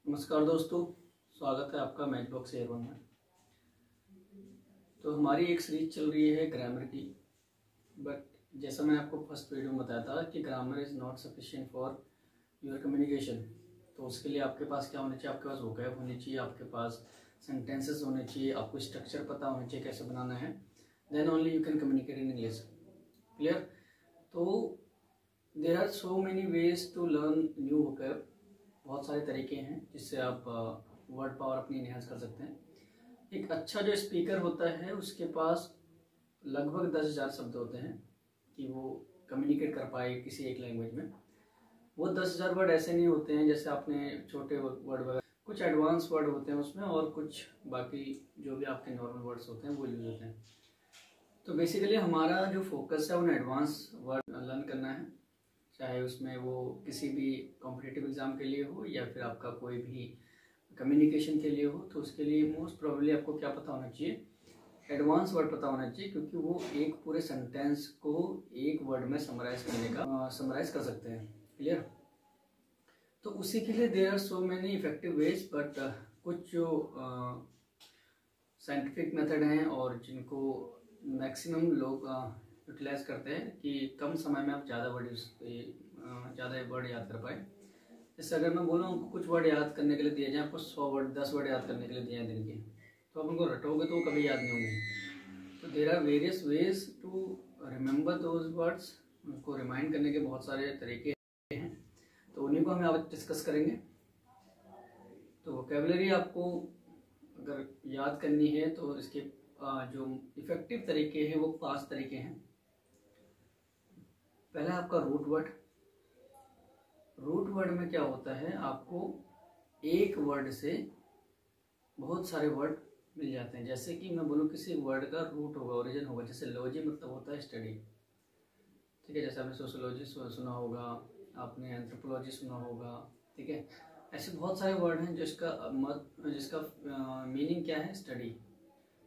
नमस्कार दोस्तों, स्वागत है आपका मैच बॉक्स एयर1 में। तो हमारी एक सीरीज चल रही है ग्रामर की। बट जैसा मैंने आपको फर्स्ट वीडियो में बताया था कि grammar is not sufficient for your communication. तो उसके लिए आपके पास क्या होना चाहिए? आपके पास वोकैब होनी चाहिए, आपके पास सेंटेंसेस होने चाहिए, आपको स्ट्रक्चर पता होना चाहिए कैसे बनाना है। Then only you can communicate in English. Clear? तो there are so many ways to learn new vocab. बहुत सारे तरीके हैं जिससे आप वर्ड पावर अपनी इनहेंस कर सकते हैं। एक अच्छा जो स्पीकर होता है उसके पास लगभग 10,000 शब्द होते हैं कि वो कम्युनिकेट कर पाए किसी एक लैंग्वेज में। वो 10,000 वर्ड ऐसे नहीं होते हैं जैसे आपने छोटे वर्ड वगैरह, कुछ एडवांस वर्ड होते हैं उसमें और कुछ बाकी जो भी आपके नॉर्मल वर्ड्स होते हैं वो यूज होते हैं। तो बेसिकली हमारा जो फोकस है उन एडवांस वर्ड लर्न करना है, चाहे उसमें वो किसी भी कॉम्पिटिटिव एग्जाम के लिए हो या फिर आपका कोई भी कम्युनिकेशन के लिए हो। तो उसके लिए मोस्ट प्रोबेबली आपको क्या पता होना चाहिए? एडवांस वर्ड पता होना चाहिए, क्योंकि वो एक पूरे सेंटेंस को एक वर्ड में समराइज कर सकते हैं। क्लियर? तो उसी के लिए there are so many effective ways, but कुछ जो साइंटिफिक मेथड हैं और जिनको मैक्सिमम लोग यूटिलाइज करते हैं कि कम समय में आप ज़्यादा वर्ड याद कर पाए। जैसे अगर मैं बोलूँ आपको कुछ वर्ड याद करने के लिए दिए जाए, आपको 100 वर्ड 10 वर्ड याद करने के लिए दिए हैं दिन के, तो आप उनको रटोगे तो वो कभी याद नहीं होंगे। तो there are various ways to remember those words. उनको रिमाइंड करने के बहुत सारे तरीके हैं, तो उन्हीं को हम आज डिस्कस करेंगे। तो वोकैबुलरी आपको अगर याद करनी है तो इसके जो इफेक्टिव तरीके हैं वो 5 तरीके हैं। पहला आपका रूट वर्ड। रूट वर्ड में क्या होता है, आपको एक वर्ड से बहुत सारे वर्ड मिल जाते हैं। जैसे कि मैं बोलूँ किसी वर्ड का रूट होगा, ओरिजिन होगा। जैसे लॉजी मतलब होता है स्टडी, ठीक है। जैसे आपने सोशियोलॉजी सुना होगा, आपने एंथ्रोपोलॉजी सुना होगा, ठीक है। ऐसे बहुत सारे वर्ड हैं जिसका मीनिंग क्या है? स्टडी,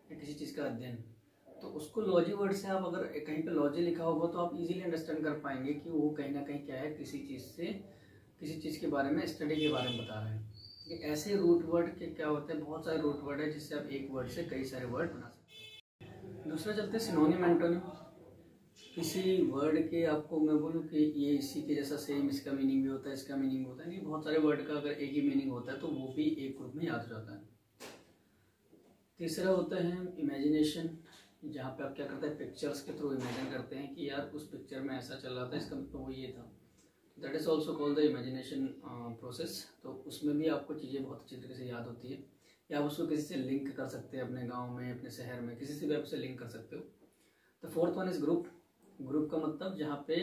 किसी चीज़ का अध्ययन। तो उसको लॉजी वर्ड से आप अगर कहीं पे लॉजी लिखा होगा तो आप इजीली अंडरस्टैंड कर पाएंगे कि वो कहीं ना कहीं क्या है, किसी चीज़ के बारे में, स्टडी के बारे में बता रहे हैं। ठीक है। ऐसे रूट वर्ड के क्या होते हैं? बहुत सारे रूट वर्ड है जिससे आप एक वर्ड से कई सारे वर्ड बना सकते हैं। दूसरा चलते हैं सिनोनिम एंटोनिम। किसी वर्ड के आपको मैं बोलूँ कि ये इसी के जैसा सेम, इसका मीनिंग भी होता है, इसका मीनिंग होता है, नहीं बहुत सारे वर्ड का अगर एक ही मीनिंग होता है तो वो भी एक ग्रुप में याद हो जाता है। तीसरा होता है इमेजिनेशन, जहाँ पे आप क्या करते हैं, पिक्चर्स के थ्रू इमेजिन करते हैं कि यार उस पिक्चर में ऐसा चल रहा था, इसका मतलब वो ये था। That is also called the imagination process. तो उसमें भी आपको चीज़ें बहुत अच्छी तरीके से याद होती है, या आप उसको किसी से लिंक कर सकते हैं, अपने गाँव में, अपने शहर में, किसी से भी आप उसे लिंक कर सकते हो। The fourth one is group. Group का मतलब जहाँ पे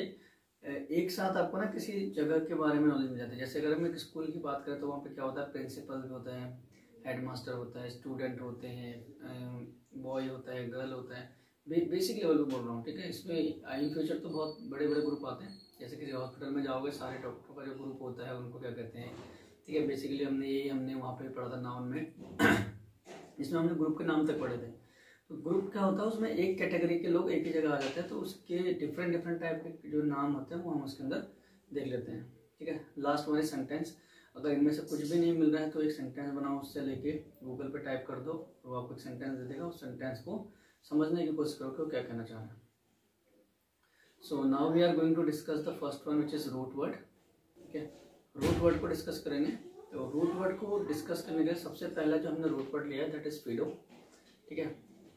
एक साथ आपको ना किसी जगह के बारे में नॉलेज मिल जाती है। जैसे अगर हम एक स्कूल की बात करें तो वहाँ पे क्या होता है, प्रिंसिपल भी होता है, हेडमास्टर होता है, स्टूडेंट होते हैं, बॉय होता है, गर्ल होता है। बेसिक लेवल पे बोल रहा हूँ, ठीक है। इसमें इन फ्यूचर तो बहुत बड़े बड़े ग्रुप आते हैं। जैसे किसी हॉस्पिटल में जाओगे, सारे डॉक्टरों का जो ग्रुप होता है उनको क्या कहते हैं, ठीक है। बेसिकली हमने वहाँ पे पढ़ा था नाउन में जिसमें हमने ग्रुप के नाम तक पढ़े थे। तो ग्रुप क्या होता है, उसमें एक कैटेगरी के लोग एक ही जगह आ जाते हैं, तो उसके डिफरेंट टाइप के जो नाम होते हैं वो हम उसके अंदर देख लेते हैं, ठीक है। Last one is sentence. अगर इनमें से कुछ भी नहीं मिल रहा है तो एक सेंटेंस बनाओ, उससे लेके गूगल पे टाइप कर दो, वो आपको एक सेंटेंस दे देगा। उस सेंटेंस को समझने की कोशिश करो कि वो क्या कहना चाह रहा है। So now we are going to discuss the first one which is root word, ठीक है। रूट वर्ड को डिस्कस करेंगे। तो रूट वर्ड को डिस्कस करने के लिए सबसे पहला जो हमने रूट वर्ड लिया है दैट इज फिडो, ठीक है।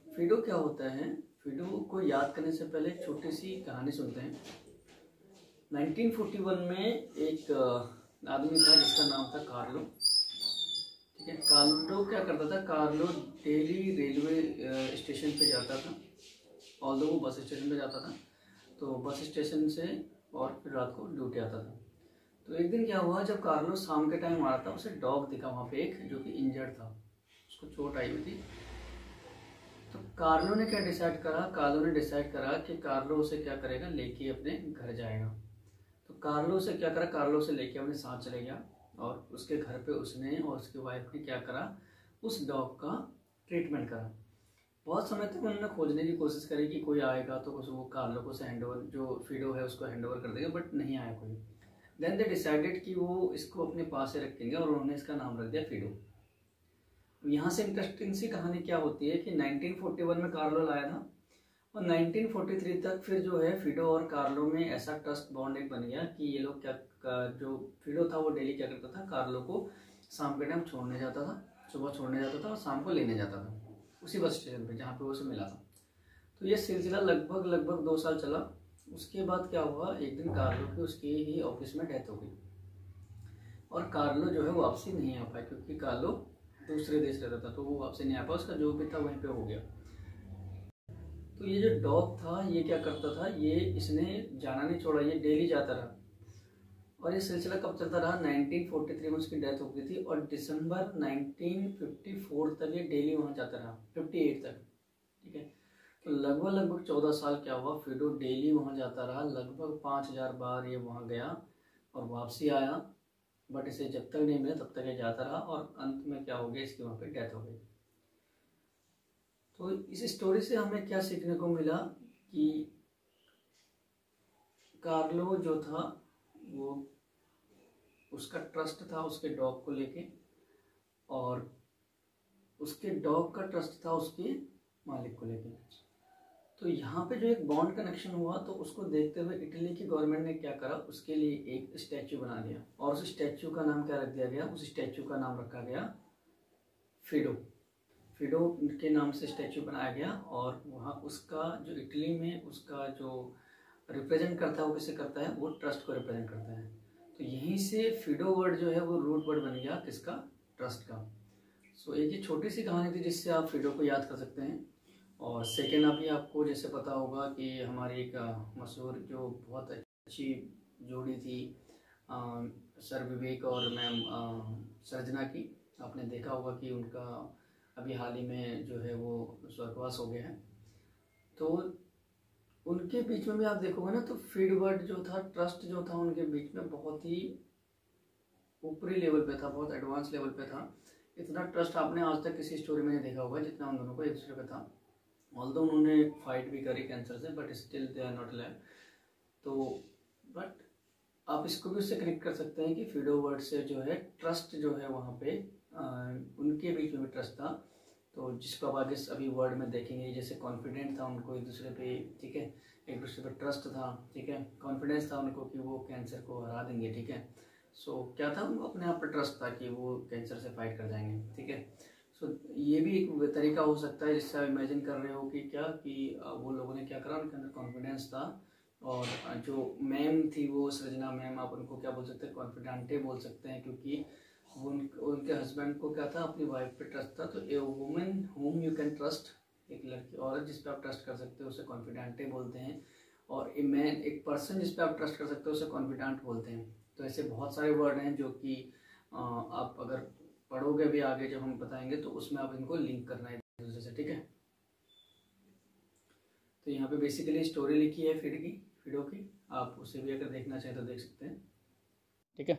फिडो क्या होता है? फिडो को याद करने से पहले एक छोटी सी कहानी सुनते हैं। 1941 में एक आदमी था जिसका नाम था कार्लो, ठीक है। कार्लो क्या करता था? कार्लो डेली रेलवे स्टेशन पे जाता था, ऑल्दो वो बस स्टेशन पे जाता था, तो बस स्टेशन से और फिर रात को ड्यूटी आता था। तो एक दिन क्या हुआ, जब कार्लो शाम के टाइम आ रहा था, उसे डॉग दिखा वहाँ पे एक, जो कि इंजर्ड था, उसको चोट आई हुई थी। तो कार्लो ने क्या डिसाइड करा? कार्लो ने डिसाइड करा कि कार्लो उसे क्या करेगा, लेके अपने घर जाएगा। तो कार्लो उसे क्या करा, कार्लो उसे लेके अपने साथ चले गया और उसके घर पे उसने और उसकी वाइफ ने क्या करा, उस डॉग का ट्रीटमेंट करा। बहुत समय तक उन्होंने खोजने की कोशिश करी कि कोई आएगा तो वो कार्लो को हैंड ओवर, जो फिडो है उसको हैंड ओवर कर देगा, बट नहीं आया कोई। देन दे डिसाइडेड कि वो इसको अपने पास से रखेंगे और उन्होंने इसका नाम रख दिया फिडो। यहाँ से इंटरेस्टिंग सी कहानी क्या होती है कि 1941 में कार्लो लाया था और 1943 तक फिर जो है फिडो और कार्लो में ऐसा ट्रस्ट बॉन्ड एक बन गया कि ये लोग जो फिडो था वो डेली क्या करता था, कार्लो को शाम के टाइम छोड़ने जाता था, सुबह छोड़ने जाता था और शाम को लेने जाता था उसी बस स्टेशन पे जहाँ पे वो उसे मिला था। तो ये सिलसिला लगभग 2 साल चला। उसके बाद क्या हुआ, एक दिन कार्लो की उसके ही ऑफिस में डेथ हो गई और कार्लो जो है वो वापसी नहीं आ पाया क्योंकि कार्लो दूसरे देश रहता था तो वो वापसी नहीं आ पाया, उसका जो भी था वहीं पे हो गया। तो ये जो डॉग था ये क्या करता था, ये इसने जाना नहीं छोड़ा, ये डेली जाता रहा और ये सिलसिला कब चलता रहा, 1943 में उसकी डेथ हो गई थी और दिसंबर 1954 तक ये डेली वहाँ जाता रहा, 58 तक, ठीक है। तो लगभग 14 साल क्या हुआ, फिडो डेली वहाँ जाता रहा, लगभग 5000 बार ये वहाँ गया और वापसी आया, बट इसे जब तक नहीं मिला तब तक ये जाता रहा और अंत में क्या हो गया, इसकी वहाँ पे डेथ हो गई। तो इस स्टोरी से हमें क्या सीखने को मिला कि कार्लो जो था वो उसका ट्रस्ट था उसके डॉग को लेके और उसके डॉग का ट्रस्ट था उसके मालिक को लेके। तो यहाँ पे जो एक बॉन्ड कनेक्शन हुआ तो उसको देखते हुए इटली की गवर्नमेंट ने क्या करा, उसके लिए एक स्टैचू बना दिया और उस स्टैचू का नाम क्या रख दिया गया, उस स्टैचू का नाम रखा गया फिडो। फिडो के नाम से स्टैचू बनाया गया और वहाँ उसका जो इटली में उसका जो रिप्रेजेंट करता है वो किसे करता है, वो ट्रस्ट को रिप्रेजेंट करता है। तो यहीं से फिडो वर्ड जो है वो रूट वर्ड बन गया किसका, ट्रस्ट का। सो एक ये छोटी सी कहानी थी जिससे आप फिडो को याद कर सकते हैं। और सेकेंड अभी आपको जैसे पता होगा कि हमारी एक मशहूर जो बहुत अच्छी जोड़ी थी सर विवेक और मैम सर्जना की, आपने देखा होगा कि उनका अभी हाल ही में जो है वो स्वर्गवास हो गया है। तो उनके बीच में भी आप देखोगे ना तो फीड वर्ड जो था, ट्रस्ट जो था उनके बीच में बहुत ही ऊपरी लेवल पे था, बहुत एडवांस लेवल पे था। इतना ट्रस्ट आपने आज तक किसी स्टोरी में नहीं देखा होगा जितना उन दोनों को एक दूसरे पे था। ऑल्दो उन्होंने फाइट भी करी कैंसर से but still they are not alive. तो बट आप इसको भी उससे कनेक्ट कर सकते हैं कि फिडो वर्ड से जो है ट्रस्ट जो है वहाँ पे उनके बीच में भी ट्रस्ट था। तो जिसको आप आगे अभी वर्ड में देखेंगे, जैसे कॉन्फिडेंट था उनको एक दूसरे पे, ठीक है, एक दूसरे पे ट्रस्ट था, ठीक है, कॉन्फिडेंस था उनको कि वो कैंसर को हरा देंगे, ठीक है। सो क्या था, उनको अपने आप पे ट्रस्ट था कि वो कैंसर से फाइट कर जाएंगे, ठीक है। सो ये भी एक तरीका हो सकता है जिससे आप इमेजिन कर रहे हो कि क्या कि वो लोगों ने क्या करा, उनके अंदर कॉन्फिडेंस था। और जो मैम थी वो सृजना मैम, आप उनको क्या बोल सकते हैं, कॉन्फिडेंटे बोल सकते हैं, क्योंकि वो उनके हस्बैंड को क्या था, अपनी वाइफ पे ट्रस्ट था। तो a women whom you can trust, एक लड़की औरत जिस पे आप ट्रस्ट कर सकते हो उसे कॉन्फिडेंटे बोलते हैं। और ए मैन, एक पर्सन जिस पे आप ट्रस्ट कर सकते हो उसे कॉन्फिडेंट बोलते हैं। तो ऐसे बहुत सारे वर्ड हैं जो कि आप अगर पढ़ोगे भी आगे जब हम बताएंगे तो उसमें आप इनको लिंक करना है एक दूसरे से, ठीक है। तो यहाँ पे बेसिकली स्टोरी लिखी है फिडो की, आप उसे भी अगर देखना चाहें तो देख सकते हैं, ठीक है।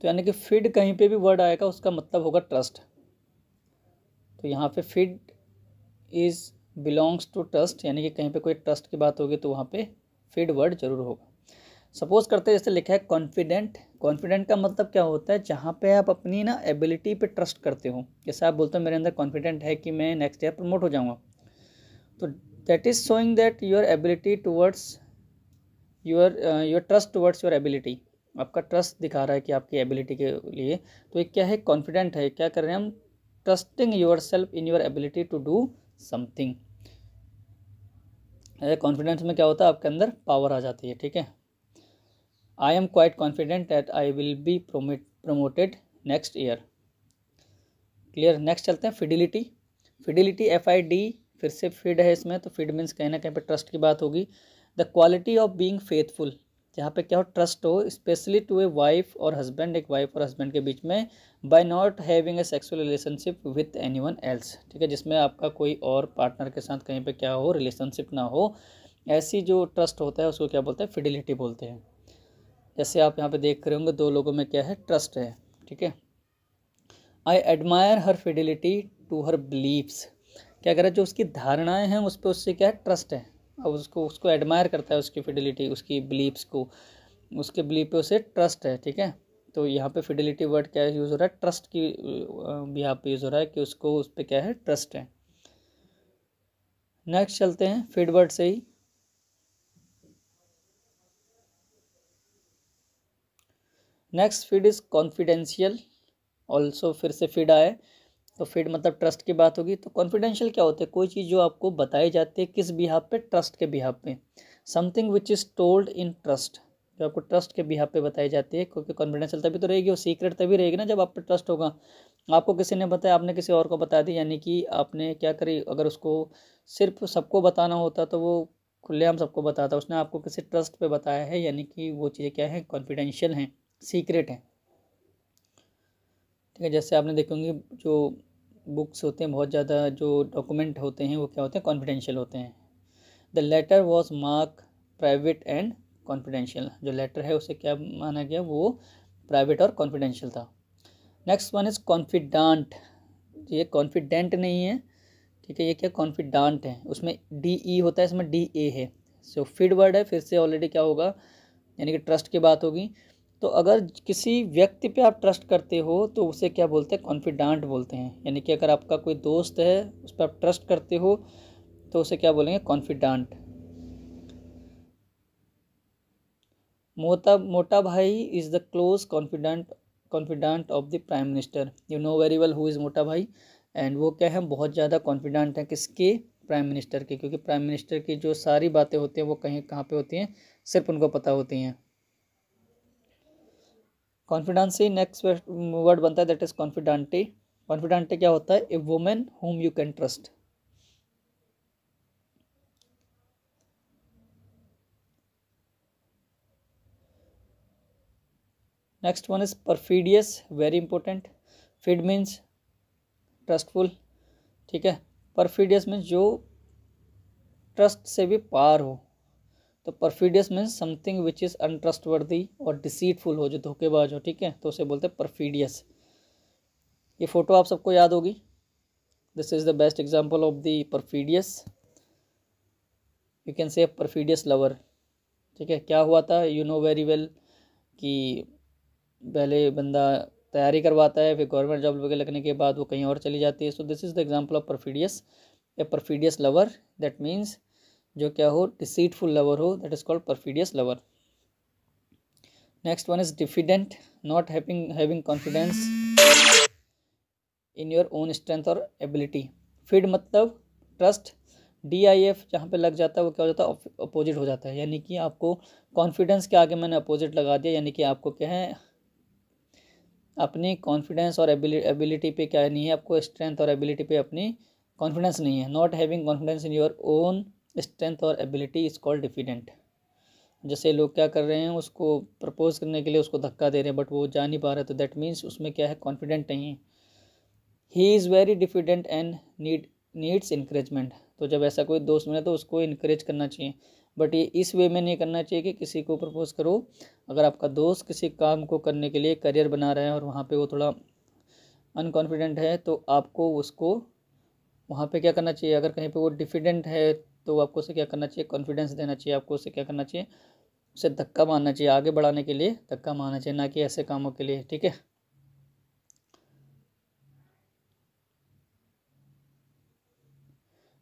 तो यानी कि फिड कहीं पे भी वर्ड आएगा उसका मतलब होगा ट्रस्ट। तो यहाँ पे फिड इज बिलोंग्स टू ट्रस्ट, यानी कि कहीं पे कोई ट्रस्ट की बात होगी तो वहाँ पे फिड वर्ड जरूर होगा। सपोज करते हैं जैसे लिखा है कॉन्फिडेंट। कॉन्फिडेंट का मतलब क्या होता है, जहाँ पे आप अपनी ना एबिलिटी पे ट्रस्ट करते हो। जैसे आप बोलते हो मेरे अंदर कॉन्फिडेंट है कि मैं नेक्स्ट ईयर प्रमोट हो जाऊँगा, तो that is showing that your ability towards your trust towards your ability. आपका ट्रस्ट दिखा रहा है कि आपकी एबिलिटी के लिए। तो ये क्या है, कॉन्फिडेंट है, क्या कर रहे हैं हम, trusting yourself in your ability to do something. Confidence में क्या होता है, आपके अंदर पावर आ जाती है, ठीक है। I am quite confident that I will be promoted next year. Clear. Next चलते हैं फिडिलिटी। फिडिलिटी FID, फिर से फिड है इसमें, तो फिड मीन्स कहीं ना कहीं पे ट्रस्ट की बात होगी। The quality of being faithful, जहाँ पे क्या हो, ट्रस्ट हो, स्पेशली टू ए वाइफ और हस्बैंड, एक वाइफ और हस्बैंड के बीच में, by not having a sexual relationship with anyone else, ठीक है, जिसमें आपका कोई और पार्टनर के साथ कहीं पे क्या हो, रिलेशनशिप ना हो। ऐसी जो ट्रस्ट होता है उसको क्या बोलते हैं, फिडिलिटी बोलते हैं। जैसे आप यहाँ पे देख रहे होंगे दो लोगों में क्या है, ट्रस्ट है, ठीक है। I admire her fidelity to her beliefs, क्या करें, जो उसकी धारणाएं हैं उस पर उससे क्या है, ट्रस्ट है। अब उसको एडमायर करता है, उसकी फिडिलिटी, उसकी बिलीव्स को। उसके बिलीव पे उसे ट्रस्ट है, ठीक है। तो यहाँ पे फिडिलिटी वर्ड क्या यूज़ हो रहा है, ट्रस्ट की भी यहाँ पे यूज़ हो रहा है कि उसको उस पर क्या है, ट्रस्ट है। नेक्स्ट चलते हैं फिड वर्ड से ही। नेक्स्ट फिड इज़ कॉन्फिडेंशियल, ऑल्सो फिर से फिड आए तो फिड मतलब ट्रस्ट की बात होगी। तो कॉन्फिडेंशियल क्या होता है, कोई चीज़ जो आपको बताई जाती है किस बिहाफ पे, ट्रस्ट के बिहाफ पे। Something which is told in trust, जो आपको ट्रस्ट के बिहाफ पे बताई जाती है, क्योंकि कॉन्फिडेंशियल तभी तो रहेगी, वो सीक्रेट तभी रहेगी ना जब आप पे ट्रस्ट होगा। आपको किसी ने बताया, आपने किसी और को बता दी, यानी कि आपने क्या करी, अगर उसको सिर्फ सबको बताना होता तो वो खुलेआम सबको बताता, उसने आपको किसी ट्रस्ट पे बताया है, यानी कि वो चीज़ें क्या है, कॉन्फिडेंशियल हैं, सीक्रेट हैं, ठीक है। जैसे आपने देखेंगे जो बुक्स होते हैं, बहुत ज़्यादा जो डॉक्यूमेंट होते हैं वो क्या होते हैं, कॉन्फिडेंशियल होते हैं। The letter was mark private and confidential, जो लेटर है उसे क्या माना गया, वो प्राइवेट और कॉन्फिडेंशियल था। नेक्स्ट वन इज़ कॉन्फिडेंट, ये कॉन्फिडेंट नहीं है, ठीक है, ये क्या कॉन्फिडेंट है, उसमें DE होता है, इसमें DA है। सो फिड वर्ड है, फिर से ऑलरेडी क्या होगा, यानी कि ट्रस्ट की बात होगी। तो अगर किसी व्यक्ति पे आप ट्रस्ट करते हो तो उसे क्या बोलते हैं, कॉन्फिडेंट बोलते हैं। यानी कि अगर आपका कोई दोस्त है, उस पर आप ट्रस्ट करते हो तो उसे क्या बोलेंगे, कॉन्फिडेंट। मोटा भाई is the close confident of the prime minister. You know very well who is मोटा भाई, एंड वो क्या है, बहुत ज़्यादा कॉन्फिडेंट है किसके, प्राइम मिनिस्टर के, क्योंकि प्राइम मिनिस्टर की जो सारी बातें होती हैं वो कहीं कहाँ पे होती हैं, सिर्फ उनको पता होती हैं। कॉन्फिडेंसी नेक्स्ट वर्ड बनता है, दैट इज कॉन्फिडेंटी। कॉन्फिडेंटी क्या होता है, a women whom you can trust. Next one is perfidious, very important. Fid means trustful, ठीक है। परफीडियस मीन्स जो ट्रस्ट से भी पार हो। तो परफीडियस मीन्स समथिंग विच इज़ अनट्रस्टवर्दी और डिसीटफुल हो, जो धोखेबाज हो, ठीक है, तो उसे बोलते हैं परफीडियस। ये फोटो आप सबको याद होगी, this is the best example of the perfidious, you can say perfidious lover, ठीक है। क्या हुआ था, यू नो वेरी वेल कि पहले बंदा तैयारी करवाता है, फिर गवर्नमेंट जॉब वगैरह लगने के बाद वो कहीं और चली जाती है। So this is the example of perfidious, a perfidious lover, that means जो क्या हो, डिसीटफुल लवर हो, that is called perfidious lover. Next one is diffident, not having confidence in your own strength और एबिलिटी। फिड मतलब trust, DIF जहाँ पे लग जाता है वो क्या हो जाता है, अपोजिट हो जाता है, यानी कि आपको कॉन्फिडेंस के आगे मैंने अपोजिट लगा दिया, यानी कि आपको क्या है, अपनी कॉन्फिडेंस और एबिलिटी पे क्या नहीं है, आपको स्ट्रेंथ और एबिलिटी पे अपनी कॉन्फिडेंस नहीं है। Not having confidence in your own strength और एबिलिटी इज कॉल्ड डिफिडेंट। जैसे लोग क्या कर रहे हैं, उसको प्रपोज करने के लिए उसको धक्का दे रहे हैं, बट वो जा नहीं पा रहे, तो दैट मीन्स उसमें क्या है, कॉन्फिडेंट नहीं है। He is very diffident and needs encouragement. तो जब ऐसा कोई दोस्त मिले तो उसको इनक्रेज करना चाहिए, बट ये इस वे में नहीं करना चाहिए कि किसी को प्रपोज करो। अगर आपका दोस्त किसी काम को करने के लिए करियर बना रहा है और वहाँ पे वो थोड़ा अनकॉन्फिडेंट है, तो आपको उसको वहाँ पे क्या करना चाहिए, अगर कहीं पे वो डिफिडेंट है तो आपको उसे क्या करना चाहिए, कॉन्फिडेंस देना चाहिए, आपको उसे क्या करना चाहिए, उसे धक्का मारना चाहिए, आगे बढ़ाने के लिए धक्का मारना चाहिए, ना कि ऐसे कामों के लिए, ठीक है।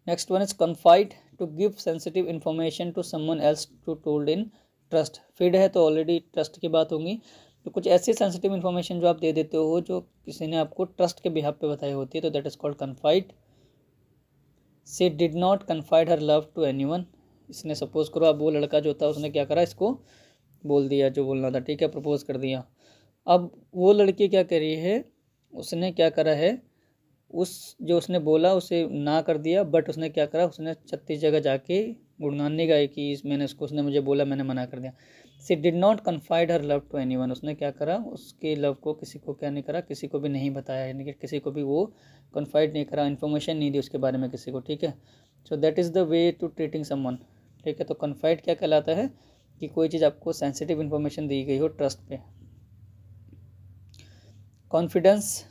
Next one is confide, to give sensitive information to someone else to told in trust. फिड है तो ऑलरेडी ट्रस्ट की बात होगी, तो कुछ ऐसी सेंसिटिव इन्फॉर्मेशन जो आप दे देते हो जो किसी ने आपको ट्रस्ट के बिहाफ पे बताई होती है, तो that is called confide. She did not confide her love to anyone. इसने सपोज करो, अब वो लड़का जो था उसने क्या करा, इसको बोल दिया जो बोलना था, ठीक है, प्रपोज कर दिया। अब वो लड़की क्या कर रही है, उसने क्या करा है, उस जो उसने बोला उसे ना कर दिया, बट उसने क्या करा, उसने 36 जगह जाके गुणगान नहीं गाए कि मैंने उसने मुझे बोला, मैंने मना कर दिया। She did not confide her love to anyone, उसने क्या करा, उसके लव को किसी को क्या नहीं करा, किसी को भी नहीं बताया, यानी कि किसी को भी वो कन्फाइड नहीं करा, इन्फॉर्मेशन नहीं दी उसके बारे में किसी को, ठीक है। So that is the way to treating someone, ठीक है। तो कन्फाइड क्या कहलाता है, कि कोई चीज़ आपको सेंसिटिव इन्फॉर्मेशन दी गई हो ट्रस्ट पे। कॉन्फिडेंस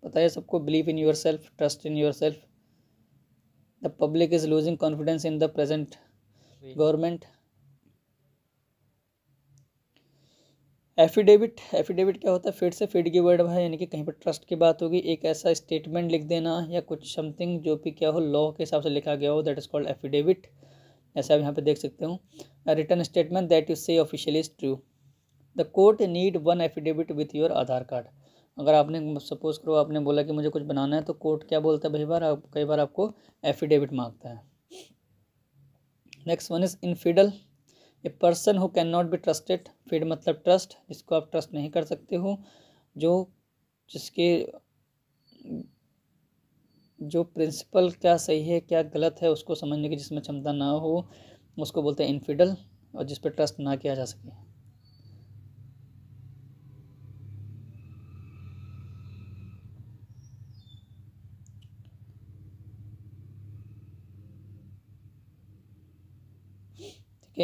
पता है सबको, believe in your self, trust in your self. The public is losing confidence in the present government. Affidavit, affidavit क्या होता है? फिर से फिड की वर्ड है, यानी कि कहीं पर ट्रस्ट की बात होगी, एक ऐसा स्टेटमेंट लिख देना या कुछ समथिंग जो भी क्या हो लॉ के हिसाब से लिखा गया हो, दैट इज कॉल्ड एफिडेविट। ऐसा आप यहाँ पे देख सकते हो। रिटर्न स्टेटमेंट दैट यू से officially is true. The court need one affidavit with your Aadhaar card. अगर आपने सपोज करो आपने बोला कि मुझे कुछ बनाना है, तो कोर्ट क्या बोलता है? कई बार आपको एफिडेविट मांगता है। Next one is infidel, a person who can not be trusted. फिड मतलब ट्रस्ट, जिसको आप ट्रस्ट नहीं कर सकते हो, जिसके जो प्रिंसिपल क्या सही है क्या गलत है उसको समझने की जिसमें क्षमता ना हो, उसको बोलते हैं इनफिडल, और जिस पर ट्रस्ट ना किया जा सके।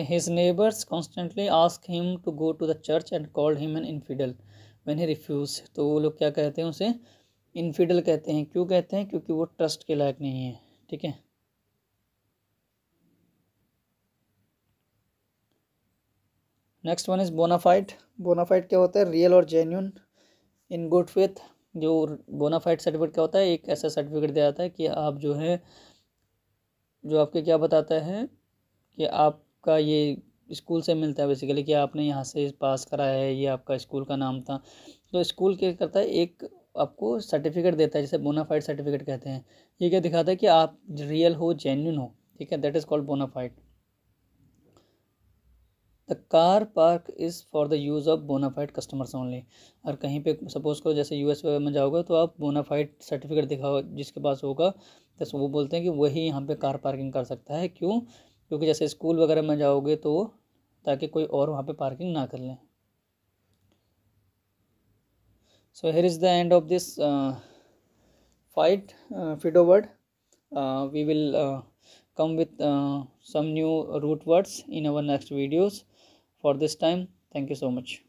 His neighbors constantly asked him to go to the church and called him an infidel when he refused। तो वो लोग क्या कहते हैं? उसे इनफिडल कहते हैं। क्यों कहते हैं? क्योंकि वो ट्रस्ट के लायक नहीं है। ठीक है। Next one is bona fide. Bona fide क्या होता है? रियल और जेन्यून, इन गुड फेथ। जो बोनाफाइड सर्टिफिकेट क्या होता है? एक ऐसा सर्टिफिकेट दिया जाता है कि आप जो है, जो आपके क्या बताता है कि आपका ये स्कूल से मिलता है बेसिकली, कि आपने यहाँ से पास करा है, ये आपका स्कूल का नाम था। तो स्कूल क्या करता है? एक आपको सर्टिफिकेट देता है, जिसे बोनाफाइड सर्टिफिकेट कहते हैं। ये क्या दिखाता है? कि आप रियल हो, जेन्युइन हो। ठीक है, that is called bona fide. The car park is for the use of bona fide customers only. और कहीं पे सपोज करो जैसे यूएस वगैरह में जाओगे, तो आप बोनाफाइड सर्टिफिकेट दिखाओ जिसके पास होगा, तो वो बोलते हैं कि वही यहाँ पे कार पार्किंग कर सकता है। क्यों? क्योंकि जैसे स्कूल वगैरह में जाओगे तो ताकि कोई और वहाँ पे पार्किंग ना कर लें। So here is the end of this FIDO word. We will come with some new root words in our next videos. For this time, thank you so much.